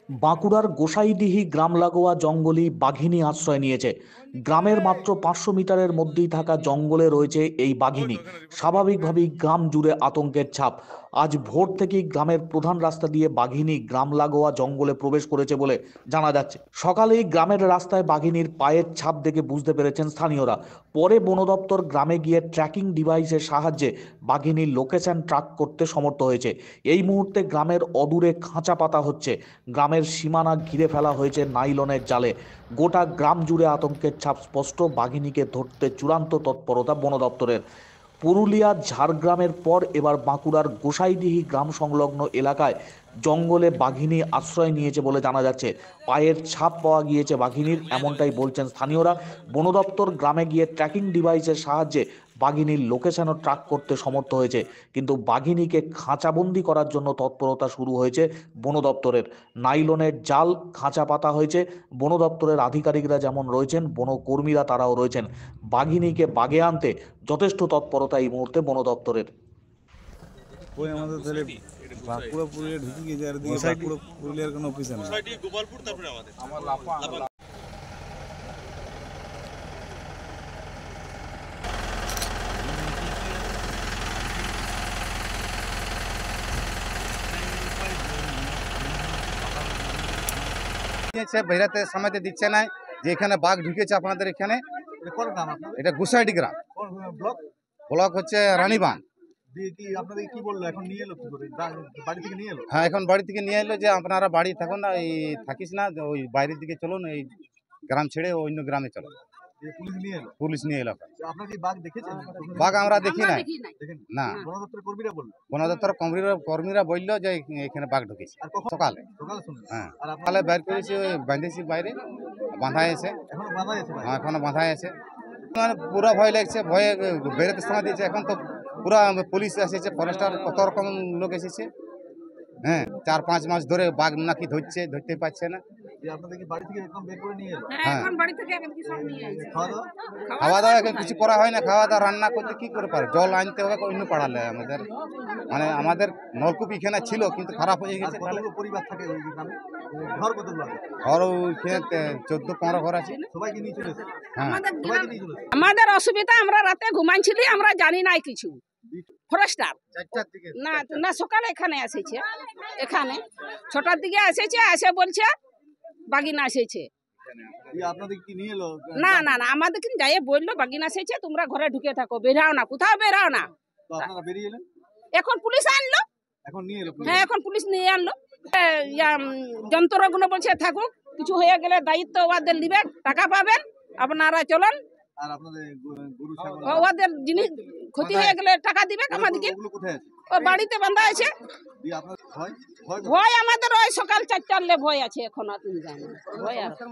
বাঁকুড়ার গোসাইডিহি গ্রাম লাগোয়া জঙ্গলই বাঘিনী আশ্রয় নিয়েছে। গ্রামের মাত্র 500 মিটারের মধ্যেই থাকা জঙ্গলে রয়েছে এই বাঘিনী। স্বাভাবিকভাবেই গ্রাম জুড়ে আতঙ্কের ছাপ। আজ ভোর থেকেই গ্রামের প্রধান রাস্তা দিয়ে বাঘিনী গ্রাম লাগোয়া জঙ্গলে প্রবেশ করেছে বলে জানা যাচ্ছে। সকালেই গ্রামের রাস্তায় বাঘিনীর পায়ের ছাপ দেখে বুঝতে পেরেছেন স্থানীয়রা। পরে বন দপ্তর গ্রামে গিয়ে ট্র্যাকিং ডিভাইসের সাহায্যে বাঘিনীর লোকেশন ট্র্যাক করতে সমর্থ হয়েছে। এই মুহূর্তে গ্রামের অদূরে খাঁচা পাতা হচ্ছে। গ্রামের সীমানা ঘিরে ফেলা হয়েছে নাইলনের জালে। গোটা গ্রাম জুড়ে আতঙ্কের ছাপ স্পষ্ট। বাঘিনীকে ধরতে চূড়ান্ত তৎপরতা বন দপ্তরের। পুরুলিয়া ঝাড়গ্রামের পর এবার বাঁকুড়ার গোসাইডিহি গ্রাম সংলগ্ন এলাকায় জঙ্গলে বাঘিনী আশ্রয় নিয়েছে বলে জানা যাচ্ছে। পায়ের ছাপ পাওয়া গিয়েছে বাঘিনীর, এমনটাই বলছেন স্থানীয়রা। বন দপ্তর গ্রামে গিয়ে ট্র্যাকিং ডিভাইসের সাহায্যে বাঘিনীর লোকেশনও ট্র্যাক করতে সমর্থ হয়েছে। কিন্তু বাঘিনীকে খাঁচাবন্দি করার জন্য তৎপরতা শুরু হয়েছে বন দপ্তরের। নাইলনের জাল, খাঁচা পাতা হয়েছে। বন দপ্তরের আধিকারিকরা যেমন রয়েছেন, বনকর্মীরা তারাও রয়েছেন। বাঘিনীকে বাগে আনতে যথেষ্ট তৎপরতা এই মুহূর্তে বন দপ্তরের। ওই আমাদের তাহলে বাঁকুড়া পুরুলিয়া ঢুকে গিয়েছে আর দিকে বাঁকুড়া পুরুলিয়ার কোনো অফিস নেই। গোপালপুর তারপরে আমাদের বেরাতে সময়তে দিচ্ছে না যে এখানে বাঘ ঢুকেছে আপনাদের এখানে। এটা গুসাইডি গ্রাম, ব্লক হচ্ছে রানীবাঁধ। হ্যাঁ, এখন বাড়ি থেকে নিয়ে এলো যে আপনারা বাড়ি থাকুন না, এই থাকিস না, ওই বাইরের দিকে চলুন, এই গ্রাম ছেড়ে অন্য গ্রামে চলো। পুলিশ নিয়ে এলো। বাঘ আমরা দেখি নাই না। বন দপ্তর কর্মীরা বললো যে এখানে বাঘ ঢুকেছে সকালে। হ্যাঁ, সকালে বের করেছি, ওই বাঁধেছি বাইরে, বাঁধা আছে এখনো বাঁধা আছে। মানে পুরো ভয় লাগছে, ভয়ে বেরোতে সময় দিয়েছে। এখন তো পুরা পুলিশ এসেছে, ফরেস্টার কত রকম লোক এসেছে। হ্যাঁ, 4-5 মাস ধরে বাঘ নাকি ধরতে পারছে না। খাওয়া দাওয়া এখন কিছু করা হয় না। খাওয়া দাওয়া রান্না করতে কি করে পারে, জল আনতে হবে অন্য পাড়ালে। আমাদের মানে আমাদের নলকূপ এখানে ছিল কিন্তু খারাপ হয়ে গেছে। ঘর ওইখানে 14-15 ঘর আছে। আমাদের অসুবিধা, আমরা রাতে ঘুমাইছিলি, আমরা জানি নাই কিছু। ফরেস্টার না না সকালে এখানে এসেছে, এখানে 6টার দিকে এসেছে, এসে বলছে বাগিনা এসেছে। না না না, আমাদের কিন্তু যাই বললো বাগিনা এসেছে, তোমরা ঘরে ঢুকে থাকো, বেরাও না, কোথাও বেরাও না। এখন পুলিশ আনলো। হ্যাঁ, এখন পুলিশ নিয়ে আনলো। যন্ত্রগুলো বলছে থাকুক, কিছু হয়ে গেলে দায়িত্ব ওদের নিবে, টাকা পাবেন, আপনারা চলুন। ওদের জিনিস ক্ষতি হয়ে গেলে টাকা দিবে আমাদেরকে। ও বাড়িতে বাঁধা আছে। ভয় আমাদের ওই সকাল 4টার ভয় আছে, এখন আর ভয় আছে।